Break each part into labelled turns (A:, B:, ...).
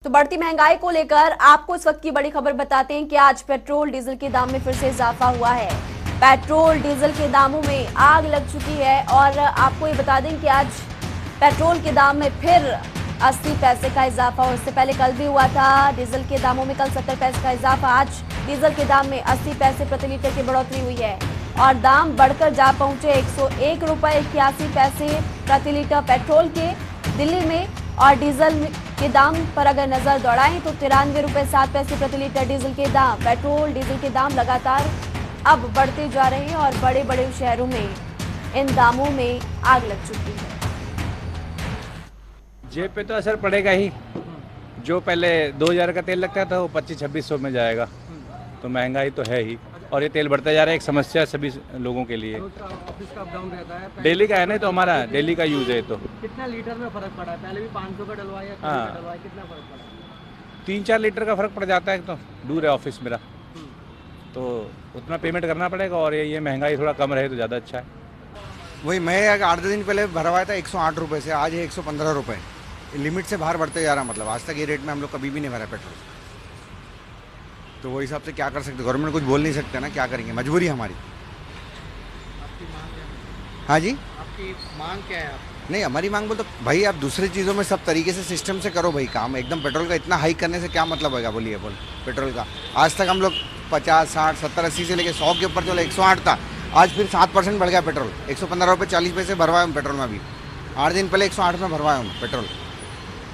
A: तो बढ़ती महंगाई को लेकर आपको इस वक्त की बड़ी खबर बताते हैं कि आज पेट्रोल डीजल के दाम में फिर से इजाफा हुआ है। पेट्रोल डीजल के दामों में आग लग चुकी है और आपको ये बता दें कि आज पेट्रोल के दाम में फिर 80 पैसे का इजाफा और इससे पहले कल भी हुआ था। डीजल के दामों में कल 70 पैसे का इजाफा, आज डीजल के दाम में 80 पैसे प्रति लीटर की बढ़ोतरी हुई है और दाम बढ़कर जा पहुंचे 101 रुपए 81 पैसे प्रति लीटर पेट्रोल के दिल्ली में। और डीजल के दाम पर अगर नजर दौड़ाएं तो 93 रुपए 7 पैसे प्रति लीटर डीजल के दाम, पेट्रोल डीजल के दाम लगातार अब बढ़ते जा रहे हैं और बड़े बड़े शहरों में इन दामों में आग लग चुकी है।
B: जेब पे तो असर पड़ेगा ही। जो पहले 2000 का तेल लगता था वो 2500-2600 में जाएगा, तो महंगाई तो है ही। और ये तेल बढ़ता जा रहा है, एक समस्या सभी लोगों के लिए।
C: ऑफिस का अप डाउन रहता है,
B: डेली का है ना, तो हमारा डेली का यूज है। तो
C: कितना लीटर में फर्क पड़ा है? पहले भी 500 का डलवाया,
B: हाँ,
C: कितना फर्क पड़ा?
B: 3-4 लीटर का फर्क पड़ जाता है। तो दूर है ऑफिस मेरा, तो उतना पेमेंट करना पड़ेगा। और ये महंगाई थोड़ा कम रहे तो ज़्यादा अच्छा है।
D: वही मैं 8 दिन पहले भरवाया था 108 रुपये से, आज है 115 रुपये। लिमिट से बाहर बढ़ते जा रहा, मतलब आज तक ये रेट में हम लोग कभी भी नहीं भरा पेट्रोल। तो वो हिसाब से क्या कर सकते, गवर्नमेंट कुछ बोल नहीं सकते ना, क्या करेंगे, मजबूरी हमारी।
C: आपकी मांग क्या है?
D: हाँ जी,
C: आपकी मांग क्या है?
D: नहीं हमारी मांग बोल तो भाई आप दूसरी चीज़ों में सब तरीके से सिस्टम से करो भाई काम। एकदम पेट्रोल का इतना हाइक करने से क्या मतलब होगा, बोलिए बोल। पेट्रोल का आज तक हम लोग 50, 60, 70, 80 से लेके 100 के ऊपर चलो, 108 था, आज फिर 7% बढ़ गया पेट्रोल। 115 रुपये 40 पैसे भरवाया हूँ पेट्रोल में। अभी 8 दिन पहले 108 में भरवाया हूँ पेट्रोल।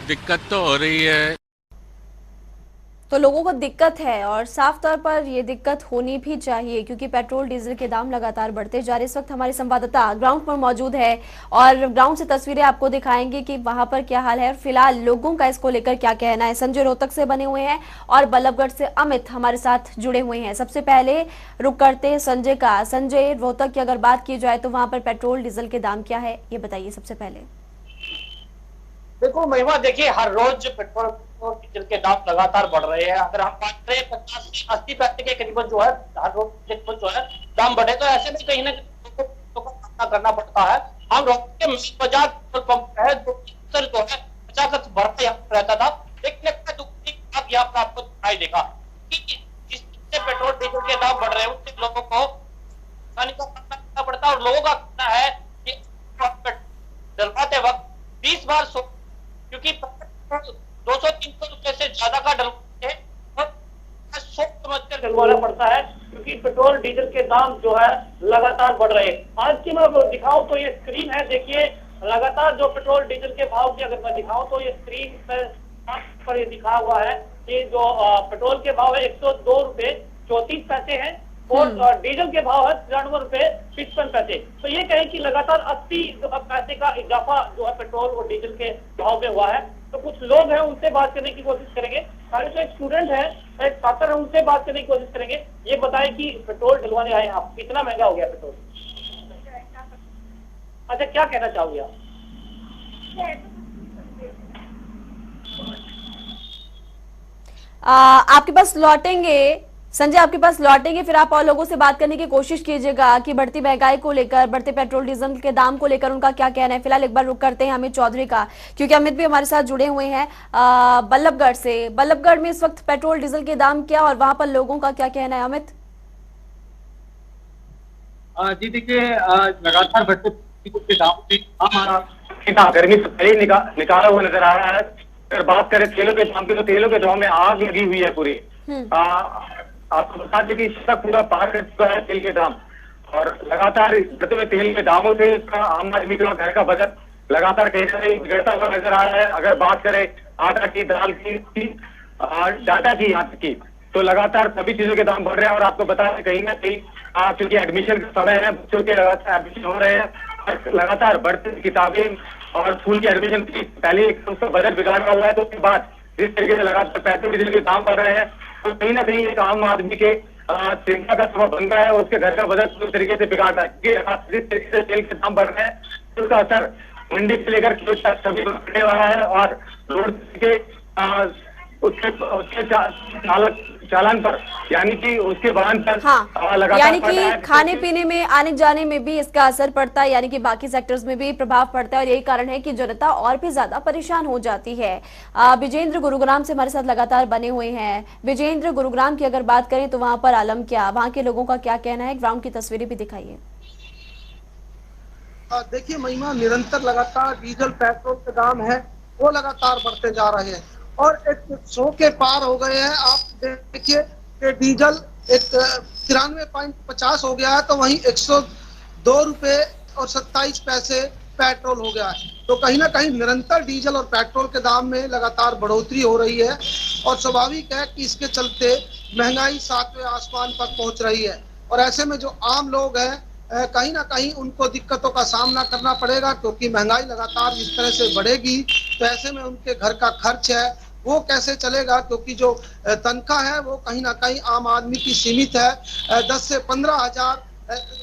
E: दिक्कत तो हो रही है।
A: तो लोगों को दिक्कत है और साफ तौर पर ये दिक्कत होनी भी चाहिए क्योंकि पेट्रोल डीजल के दाम लगातार बढ़ते जा रहे। इस वक्त हमारे संवाददाता ग्राउंड पर मौजूद है और ग्राउंड से तस्वीरें आपको दिखाएंगे कि वहां पर क्या हाल है और फिलहाल लोगों का इसको लेकर क्या कहना है। संजय रोहतक से बने हुए हैं और बल्लभगढ़ से अमित हमारे साथ जुड़े हुए हैं। सबसे पहले रुक करते हैं संजय का। संजय, रोहतक की अगर बात की जाए तो वहां पर पेट्रोल डीजल के दाम क्या है, ये बताइए सबसे पहले।
F: देखो महिमा, देखिए हर रोज पेट्रोल और डीजल के दाम लगातार बढ़ रहे हैं। अगर हम बात करें 50 से 80 पैसे के करीबन जो है हर रोज करीबन जो है दाम बढ़े, तो ऐसे में कहीं ना कहीं लोगों को सामना करना पड़ता है। हम रोड के मेन बाजार पेट्रोल पंप है जो अक्सर जो है 50 भरता यहाँ रहता था, लेकिन एक दूसरी बात यहाँ पर आपको दिखाई देगा कि जिस पेट्रोल डीजल के दाम बढ़ रहे हैं उससे लोगों को का सामना करना पड़ता है। और लोगों का कहना है कि डलवाते वक्त 20 बार क्योंकि 200-300 रुपए से ज्यादा का डलवाते हैं और सोच समझकर डलवाना पड़ता है क्योंकि पेट्रोल डीजल के दाम जो है लगातार बढ़ रहे हैं। आज की मैं दिखाऊं तो ये स्क्रीन है, देखिए लगातार जो पेट्रोल डीजल के भाव की अगर मैं दिखाऊं तो ये स्क्रीन पर ये दिखा हुआ है कि जो पेट्रोल के भाव है 102 रुपए 34 पैसे हैं और डीजल के भाव है 93 रुपए 55 पैसे। तो ये कहें कि लगातार 80 पैसे का इजाफा जो है पेट्रोल और डीजल के भाव में हुआ है। तो कुछ लोग हैं उनसे बात करने की कोशिश करेंगे। हमारे जो एक स्टूडेंट है, एक छात्र है, उनसे बात करने की कोशिश करेंगे। ये बताएं कि पेट्रोल डलवाने आए आप, कितना महंगा हो गया पेट्रोल? अच्छा, क्या कहना चाहोगे आप?
A: आपके पास लौटेंगे संजय, आपके पास लौटेंगे, फिर आप और लोगों से बात करने की कोशिश कीजिएगा कि बढ़ती महंगाई को लेकर, बढ़ते पेट्रोल डीजल के दाम को लेकर उनका क्या कहना है। फिलहाल एक बार रुक करते हैं अमित चौधरी का, क्योंकि अमित भी हमारे साथ जुड़े हुए हैं बल्लभगढ़ से। बल्लभगढ़ में इस वक्त पेट्रोल डीजल के दाम क्या और वहां पर लोगों का क्या कहना है, अमित?
G: जी देखिए, लगातार बढ़ते के दाम से हमारा गर्मी से पहले निकाला हुआ नजर आ रहा है। अगर बात करें तेलों के दाम की, तो तेलों के दाम में आग लगी हुई है पूरी। आपको बता दें कि इसका पूरा पार कर चुका है तेल के दाम और लगातार बढ़ते हुए तेल के दामों से इसका आम आदमी का घर का बजट लगातार कहीं ना कहीं बिगड़ता हुआ नजर आ रहा है। अगर बात करें आटा की, दाल की, डाटा की, यहाँ की, तो लगातार सभी चीजों के दाम बढ़ रहे हैं। और आपको बता दें कहीं ना कहीं क्योंकि एडमिशन का समय है, बच्चों के लगातार एडमिशन हो रहे हैं, लगातार बढ़ते किताबें और स्कूल की एडमिशन फीस, पहले उसका बजट बिगाड़ा हुआ है, तो उसके बाद जिस तरीके से लगातार पेट्रोल डीजल के दाम बढ़ रहे हैं, तो कहीं ना कहीं एक आम आदमी के चिंता का सबब बन रहा है। उसके घर का बजट पूरी तरीके से बिगाड़ रहा है क्योंकि जिस तरीके से तेल के दाम बढ़ रहे हैं उसका असर मंडी से लेकर खेत तक सभी पड़ने वाला है। और रोड के उसके चालान पर, यानी कि उसके वाहन पर
A: हाँ,
G: लगातार
A: यानी
G: बढ़ रहा
A: कि
G: है।
A: खाने पीने में, आने जाने में भी इसका असर पड़ता है, यानी कि बाकी सेक्टर्स में भी प्रभाव पड़ता है और यही कारण है कि जनता और भी ज्यादा परेशान हो जाती है। विजेंद्र गुरुग्राम से हमारे साथ लगातार बने हुए हैं। विजेंद्र, गुरुग्राम की अगर बात करें तो वहां पर आलम क्या, वहां के लोगों का क्या कहना है, ग्राउंड की तस्वीरें भी दिखाइए।
H: देखिए महिमा, निरंतर लगातार डीजल पेट्रोल के दाम है वो लगातार बढ़ते जा रहे हैं और एक 100 के पार हो गए हैं। आप देखिए कि डीजल एक 93.50 हो गया है, तो वहीं 102 रुपए और 27 पैसे पेट्रोल हो गया है। तो कहीं ना कहीं निरंतर डीजल और पेट्रोल के दाम में लगातार बढ़ोतरी हो रही है और स्वाभाविक है कि इसके चलते महंगाई 7वें आसमान पर पहुंच रही है और ऐसे में जो आम लोग हैं कहीं ना कहीं उनको दिक्कतों का सामना करना पड़ेगा, क्योंकि महंगाई लगातार इस तरह से बढ़ेगी तो ऐसे में उनके घर का खर्च है वो कैसे चलेगा, क्योंकि जो तनख्वाह है वो कहीं ना कहीं आम आदमी की सीमित है। 10 से 15 हजार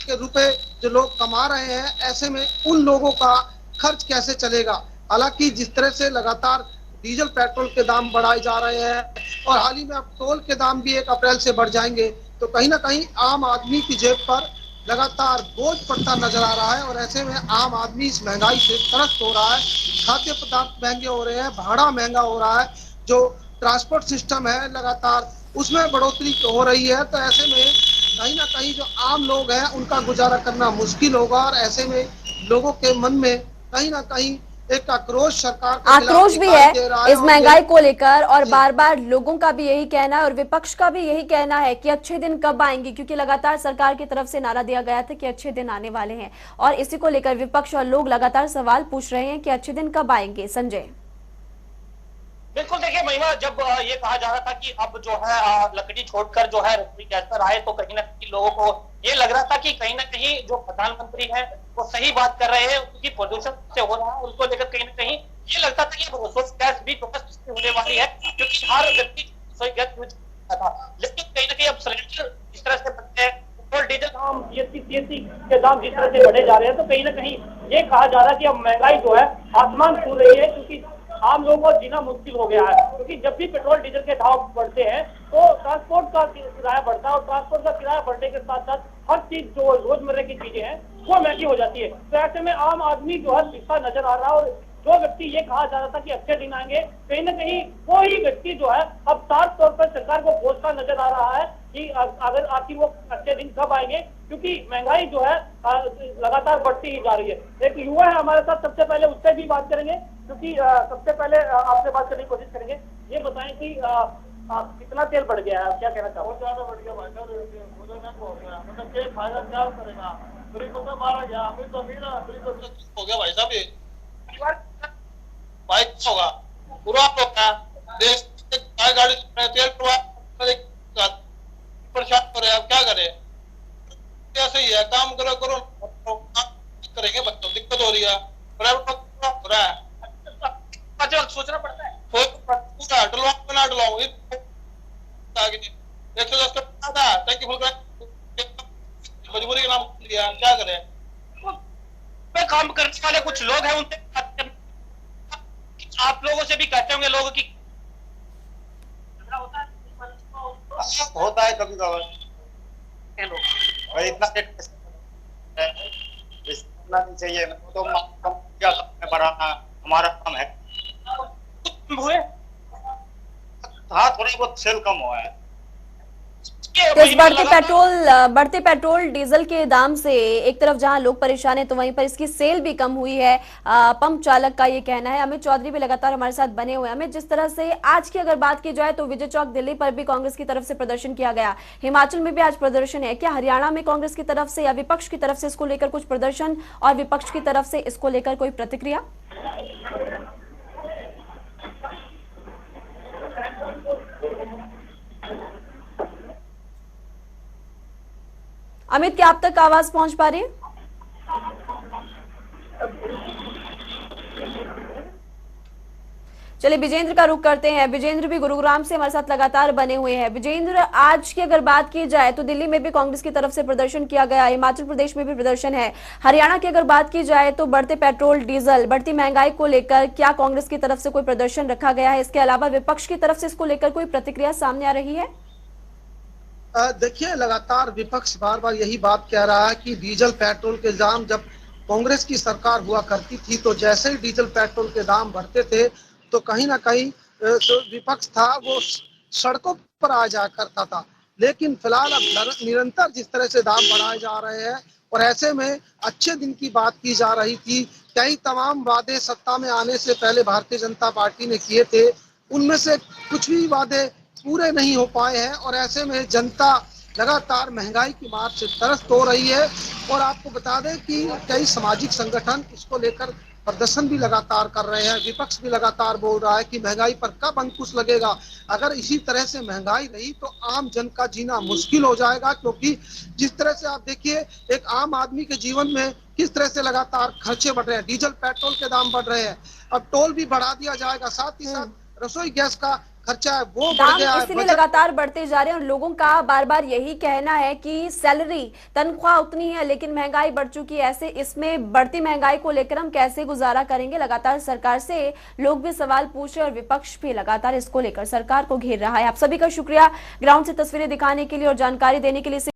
H: के रुपए जो लोग कमा रहे हैं, ऐसे में उन लोगों का खर्च कैसे चलेगा। हालांकि जिस तरह से लगातार डीजल पेट्रोल के दाम बढ़ाए जा रहे हैं और हाल ही में अब टोल के दाम भी 1 अप्रैल से बढ़ जाएंगे, तो कहीं ना कहीं आम आदमी की जेब पर लगातार बोझ पड़ता नजर आ रहा है और ऐसे में आम आदमी इस महंगाई से त्रस्त हो रहा है। खाद्य पदार्थ महंगे हो रहे हैं, भाड़ा महंगा हो रहा है, जो ट्रांसपोर्ट सिस्टम है लगातार उसमें बढ़ोतरी हो रही है। तो ऐसे में कहीं ना कहीं जो आम लोग हैं उनका गुजारा करना मुश्किल होगा और ऐसे में लोगों के मन में कहीं ना कहीं एक आक्रोश सरकार के
A: आक्रोश भी है इस महंगाई को लेकर और बार बार लोगों का भी यही कहना है और विपक्ष का भी यही कहना है कि अच्छे दिन कब आएंगे, क्योंकि लगातार सरकार की तरफ से नारा दिया गया था कि अच्छे दिन आने वाले हैं और इसी को लेकर विपक्ष और लोग लगातार सवाल पूछ रहे हैं कि अच्छे दिन कब आएंगे। संजय,
F: बिल्कुल, देखिए महिमा, जब ये कहा जा रहा था कि अब जो है लकड़ी छोड़कर जो है रसोई गैस पर आए, तो कहीं ना कहीं लोगों को ये लग रहा था कि कहीं ना कहीं जो प्रधानमंत्री है वो सही बात कर रहे हैं, क्योंकि प्रदूषण से हो रहा है उनको लेकर कहीं ना कहीं ये लगता था कि रसोई गैस भी तो सस्ती होने वाली है, क्योंकि हर व्यक्ति रसोई गैस यूज करता था। लेकिन कहीं ना कहीं अब सिलेंडर जिस तरह से बढ़ते हैं, पेट्रोल डीजल दाम, जीएसटी के दाम जिस तरह से बढ़े जा रहे हैं, तो कहीं ना कहीं ये कहा जा रहा है कि अब महंगाई जो है आसमान छू रही है, क्योंकि आम लोगों को जीना मुश्किल हो गया है। क्योंकि जब भी पेट्रोल डीजल के दाम बढ़ते हैं तो ट्रांसपोर्ट का किराया बढ़ता है और ट्रांसपोर्ट का किराया बढ़ने के साथ साथ हर चीज जो रोजमर्रा की चीजें हैं वो महंगी हो जाती है। तो ऐसे में आम आदमी जो है पिछड़ा नजर आ रहा है और जो व्यक्ति ये कहा जा रहा था कि अच्छे दिन आएंगे, कहीं ना कहीं वो ही व्यक्ति जो है अब साफ तौर पर सरकार को कोसता नजर आ रहा है कि अगर आखिर वो अच्छे दिन कब आएंगे, क्योंकि महंगाई जो है लगातार बढ़ती ही जा रही है। एक युवा है हमारे साथ, सबसे पहले उससे भी बात करेंगे, क्योंकि सबसे पहले आपसे बात करने की कोशिश करेंगे। ये बताएं कि कितना तेल बढ़ गया है, क्या कहना चाहोगे? बहुत ज्यादा बढ़ गया भाई साहब, मतलब क्या फायदा क्या करेगा, तो मारा गया, अभी तो अमीर हो गया भाई साहब। ये भाई होगा पूरा होगा देश, गाड़ी तेल परेशान हो रहे हैं, अब क्या करें? ऐसे ही है, काम करो करेंगे, बच्चों दिक्कत हो रही है, प्राइवेट हो रहा है, सोचना पड़ता है, डलवाऊं ना डलवाऊं, 110 का था टैंकी फुल मजबूरी के नाम लिया, क्या करें? काम करने वाले कुछ लोग हैं, उनसे आप लोगों से भी कहते होंगे लोगों की होता है कभी कभार भाई, इतना नहीं चाहिए, तो बढ़ाना हमारा काम है। हुए हाँ, थोड़ा बहुत सेल कम हुआ है।
A: इस बढ़ते पेट्रोल डीजल के दाम से एक तरफ जहां लोग परेशान हैं तो वहीं पर इसकी सेल भी कम हुई है, पंप चालक का ये कहना है। अमित चौधरी भी लगातार हमारे साथ बने हुए हैं। अमित, जिस तरह से आज की अगर बात की जाए तो विजय चौक दिल्ली पर भी कांग्रेस की तरफ से प्रदर्शन किया गया, हिमाचल में भी आज प्रदर्शन है, क्या हरियाणा में कांग्रेस की तरफ से या विपक्ष की तरफ से इसको लेकर कुछ प्रदर्शन और विपक्ष की तरफ से इसको लेकर कोई प्रतिक्रिया? अमित, क्या आप तक आवाज पहुंच पा रही है? चलिए विजेंद्र का रुख करते हैं। विजेंद्र भी गुरुग्राम से हमारे साथ लगातार बने हुए हैं। विजेंद्र, आज की अगर बात की जाए तो दिल्ली में भी कांग्रेस की तरफ से प्रदर्शन किया गया, हिमाचल प्रदेश में भी प्रदर्शन है, हरियाणा की अगर बात की जाए तो बढ़ते पेट्रोल डीजल, बढ़ती महंगाई को लेकर क्या कांग्रेस की तरफ से कोई प्रदर्शन रखा गया है? इसके अलावा विपक्ष की तरफ से इसको लेकर कोई प्रतिक्रिया सामने आ रही है?
H: देखिए, लगातार विपक्ष बार बार यही बात कह रहा है कि डीजल पेट्रोल के दाम जब कांग्रेस की सरकार हुआ करती थी तो जैसे ही डीजल पेट्रोल के दाम बढ़ते थे तो कहीं ना कहीं जो विपक्ष था वो सड़कों पर आ जा करता था। लेकिन फिलहाल अब निरंतर जिस तरह से दाम बढ़ाए जा रहे हैं और ऐसे में अच्छे दिन की बात की जा रही थी, कई तमाम वादे सत्ता में आने से पहले भारतीय जनता पार्टी ने किए थे, उनमें से कुछ भी वादे पूरे नहीं हो पाए हैं और ऐसे में जनता लगातार महंगाई की मार से त्रस्त हो रही है। और आपको बता दें कि कई सामाजिक संगठन इसको लेकर प्रदर्शन भी लगातार कर रहे हैं। विपक्ष भी लगातार बोल रहा है कि महंगाई पर कब अंकुश लगेगा। अगर इसी तरह से महंगाई रही तो आम जन का जीना मुश्किल हो जाएगा, क्योंकि जिस तरह से आप देखिए एक आम आदमी के जीवन में किस तरह से लगातार खर्चे बढ़ रहे हैं, डीजल पेट्रोल के दाम बढ़ रहे हैं, अब टोल भी बढ़ा दिया जाएगा, साथ ही साथ रसोई गैस का खर्चा है वो बढ़ गया है।
A: इसलिए लगातार बढ़ते जा रहे हैं और लोगों का बार बार यही कहना है कि सैलरी तनख्वाह उतनी है लेकिन महंगाई बढ़ चुकी है, ऐसे इसमें बढ़ती महंगाई को लेकर हम कैसे गुजारा करेंगे? लगातार सरकार से लोग भी सवाल पूछ रहे और विपक्ष भी लगातार इसको लेकर सरकार को घेर रहा है। आप सभी का शुक्रिया ग्राउंड से तस्वीरें दिखाने के लिए और जानकारी देने के लिए।